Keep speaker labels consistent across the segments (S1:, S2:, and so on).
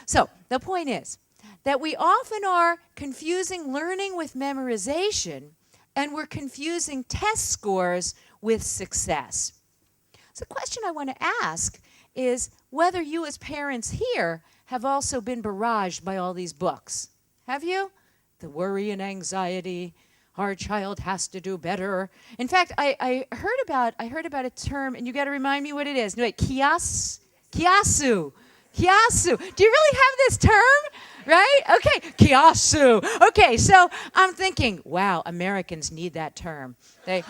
S1: So the point is that we often are confusing learning with memorization, and we're confusing test scores with success. So the question I want to ask is whether you as parents here have also been barraged by all these books. Have you? The worry and anxiety, our child has to do better. In fact, I heard about a term, and you got to remind me what it is. No, wait, kiasu. Kiasu. Do you really have this term? Right? Okay, kiasu. Okay, so I'm thinking, wow, Americans need that term. They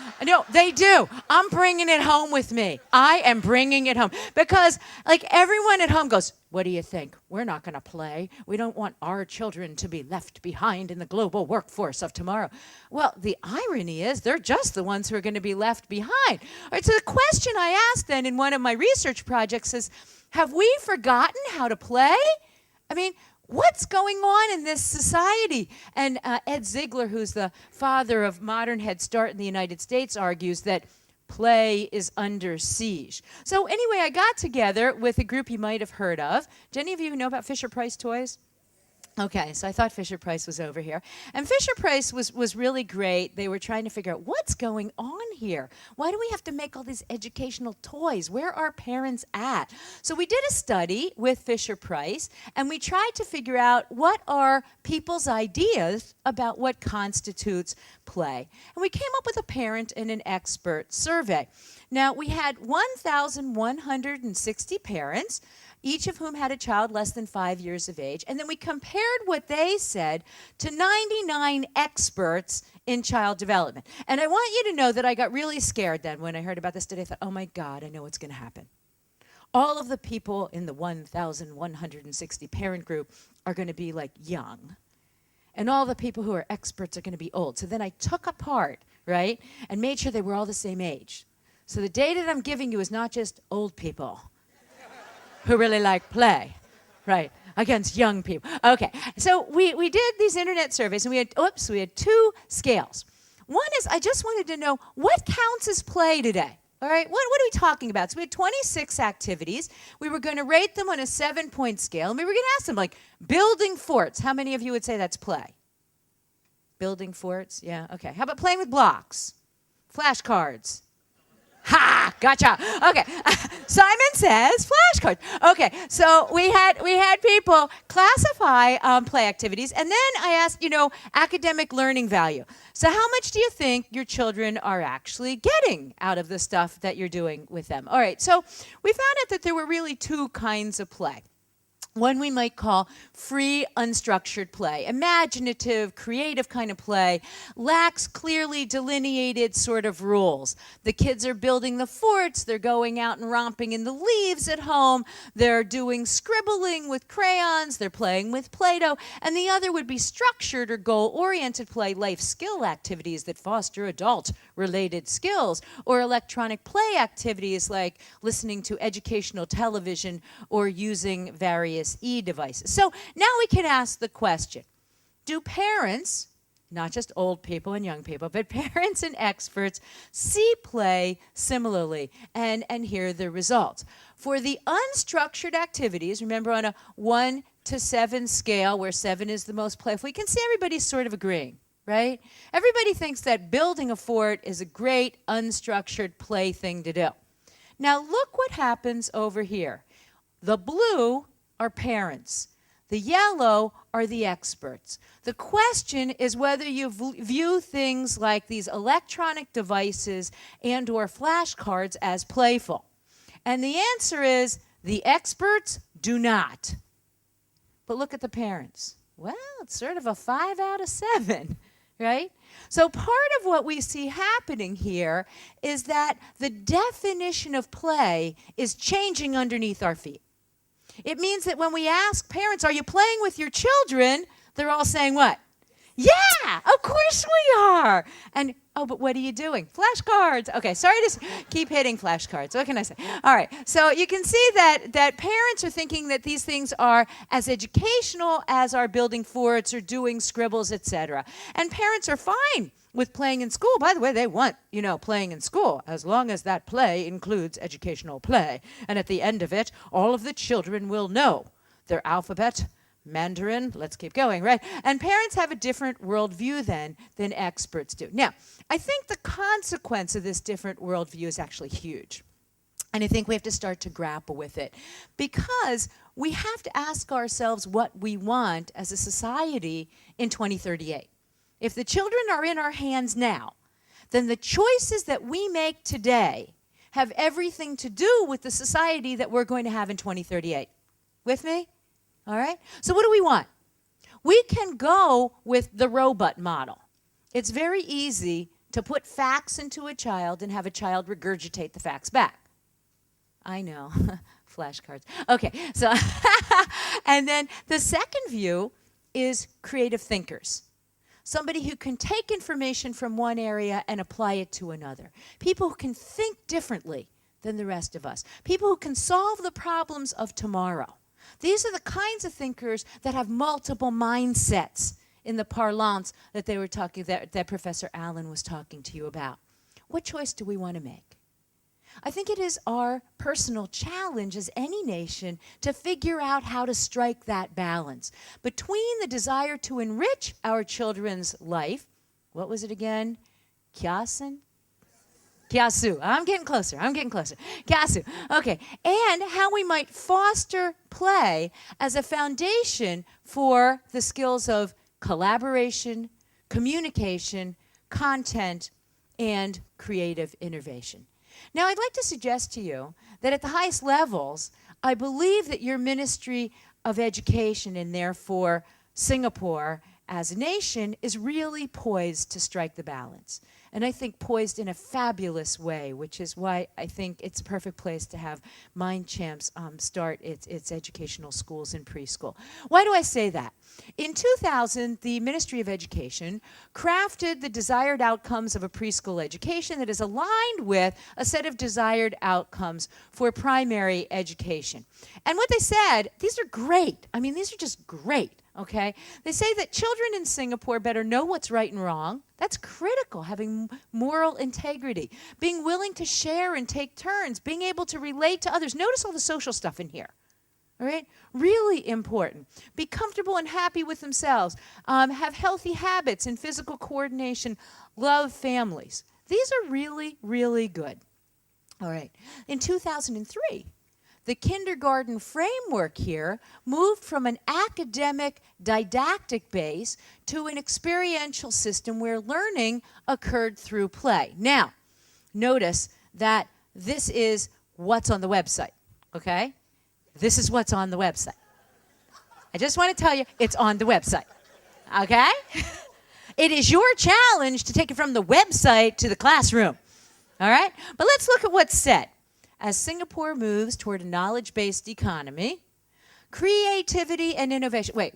S1: do. I'm bringing it home with me. I am bringing it home. Because, like, everyone at home goes, what do you think? We're not going to play. We don't want our children to be left behind in the global workforce of tomorrow. Well, the irony is they're just the ones who are going to be left behind. All right, so the question I asked then in one of my research projects is, have we forgotten how to play? I mean, what's going on in this society? And Ed Ziegler, who's the father of modern Head Start in the United States, argues that play is under siege. So anyway, I got together with a group you might have heard of. Do any of you know about Fisher-Price toys? Okay, so I thought Fisher-Price was over here. And Fisher-Price was really great. They were trying to figure out what's going on here. Why do we have to make all these educational toys? Where are parents at? So we did a study with Fisher-Price, and we tried to figure out what are people's ideas about what constitutes play. And we came up with a parent and an expert survey. Now, we had 1,160 parents, each of whom had a child less than 5 years of age. And then we compared what they said to 99 experts in child development. And I want you to know that I got really scared then when I heard about this today. I thought, oh my God, I know what's going to happen. All of the people in the 1,160 parent group are going to be like young. And all the people who are experts are going to be old. So then I took apart, right, and made sure they were all the same age. So the data that I'm giving you is not just old people who really like play, right, against young people. Okay, so we did these internet surveys, and we had two scales. One is I just wanted to know what counts as play today. All right, what are we talking about? So we had 26 activities. We were going to rate them on a 7-point scale, and we were going to ask them, like, building forts. How many of you would say that's play? Building forts? Yeah, okay. How about playing with blocks? Flashcards? Ha! Gotcha. Okay. Simon says flashcards. Okay. So we had people classify play activities, and then I asked, academic learning value. So how much do you think your children are actually getting out of the stuff that you're doing with them? All right. So we found out that there were really two kinds of play. One we might call free, unstructured play. Imaginative, creative kind of play lacks clearly delineated sort of rules. The kids are building the forts, they're going out and romping in the leaves at home, they're doing scribbling with crayons, they're playing with Play-Doh, and the other would be structured or goal-oriented play, life skill activities that foster adult-related skills, or electronic play activities like listening to educational television or using various e-devices. So now we can ask the question, do parents, not just old people and young people, but parents and experts see play similarly? And here are the results. For the unstructured activities, remember on a 1 to 7 scale where 7 is the most playful, you can see everybody's sort of agreeing, right? Everybody thinks that building a fort is a great unstructured play thing to do. Now look what happens over here. The blue are parents. The yellow are the experts. The question is whether you view things like these electronic devices and or flashcards as playful. And the answer is the experts do not. But look at the parents. Well, it's sort of a 5 out of 7, right? So part of what we see happening here is that the definition of play is changing underneath our feet. It means that when we ask parents, are you playing with your children? They're all saying what? Yeah, of course we are. And, oh, but what are you doing? Flashcards. Okay, sorry to keep hitting flashcards. What can I say? All right, so you can see that parents are thinking that these things are as educational as our building forts or doing scribbles, etc. And parents are fine with playing in school. By the way, they want, playing in school, as long as that play includes educational play. And at the end of it, all of the children will know their alphabet, Mandarin, let's keep going, right? And parents have a different worldview then than experts do. Now, I think the consequence of this different worldview is actually huge. And I think we have to start to grapple with it because we have to ask ourselves what we want as a society in 2038. If the children are in our hands now, then the choices that we make today have everything to do with the society that we're going to have in 2038. With me? All right? So what do we want? We can go with the robot model. It's very easy to put facts into a child and have a child regurgitate the facts back. I know. Flashcards. Okay, so, and then the second view is creative thinkers. Somebody who can take information from one area and apply it to another. People who can think differently than the rest of us. People who can solve the problems of tomorrow. These are the kinds of thinkers that have multiple mindsets in the parlance that they were talking, that Professor Allen was talking to you about. What choice do we want to make? I think it is our personal challenge as any nation to figure out how to strike that balance between the desire to enrich our children's life. What was it again? Kyasin? Kyasu. I'm getting closer. Kyasu. Okay. And how we might foster play as a foundation for the skills of collaboration, communication, content, and creative innovation. Now, I'd like to suggest to you that at the highest levels, I believe that your Ministry of Education and therefore Singapore as a nation is really poised to strike the balance. And I think poised in a fabulous way, which is why I think it's a perfect place to have MindChamps start its educational schools in preschool. Why do I say that? In 2000, the Ministry of Education crafted the desired outcomes of a preschool education that is aligned with a set of desired outcomes for primary education. And what they said, these are great. I mean, these are just great. Okay? They say that children in Singapore better know what's right and wrong. That's critical, having moral integrity, being willing to share and take turns, being able to relate to others. Notice all the social stuff in here. All right? Really important. Be comfortable and happy with themselves. Have healthy habits and physical coordination. Love families. These are really, really good. All right. In 2003, the kindergarten framework here moved from an academic didactic base to an experiential system where learning occurred through play. Now, notice that this is what's on the website, okay? This is what's on the website. I just want to tell you, it's on the website, okay? It is your challenge to take it from the website to the classroom, all right? But let's look at what's said. As Singapore moves toward a knowledge-based economy, creativity and innovation. Wait.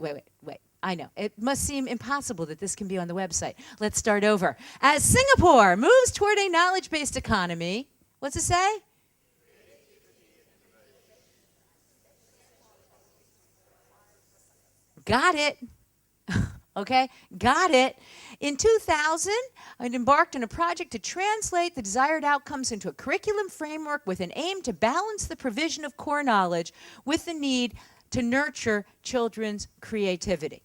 S1: I know. It must seem impossible that this can be on the website. Let's start over. As Singapore moves toward a knowledge-based economy, what's it say? Got it. Okay, got it. In 2000, I embarked on a project to translate the desired outcomes into a curriculum framework with an aim to balance the provision of core knowledge with the need to nurture children's creativity.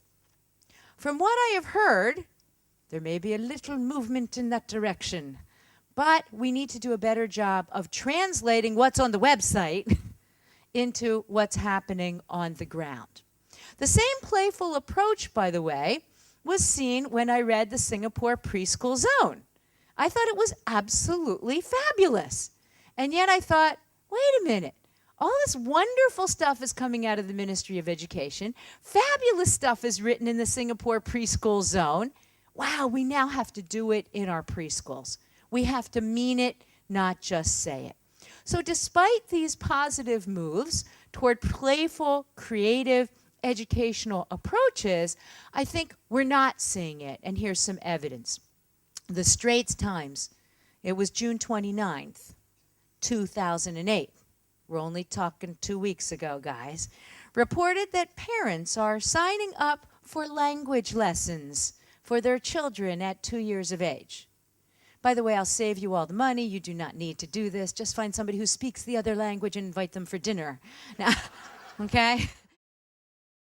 S1: From what I have heard, there may be a little movement in that direction, but we need to do a better job of translating what's on the website into what's happening on the ground. The same playful approach, by the way, was seen when I read the Singapore Preschool Zone. I thought it was absolutely fabulous. And yet I thought, wait a minute, all this wonderful stuff is coming out of the Ministry of Education. Fabulous stuff is written in the Singapore Preschool Zone. Wow, we now have to do it in our preschools. We have to mean it, not just say it. So despite these positive moves toward playful, creative, educational approaches, I think we're not seeing it. And here's some evidence. The Straits Times, it was June 29th, 2008. We're only talking 2 weeks ago, guys. Reported that parents are signing up for language lessons for their children at 2 years of age. By the way, I'll save you all the money. You do not need to do this. Just find somebody who speaks the other language and invite them for dinner. Now, okay?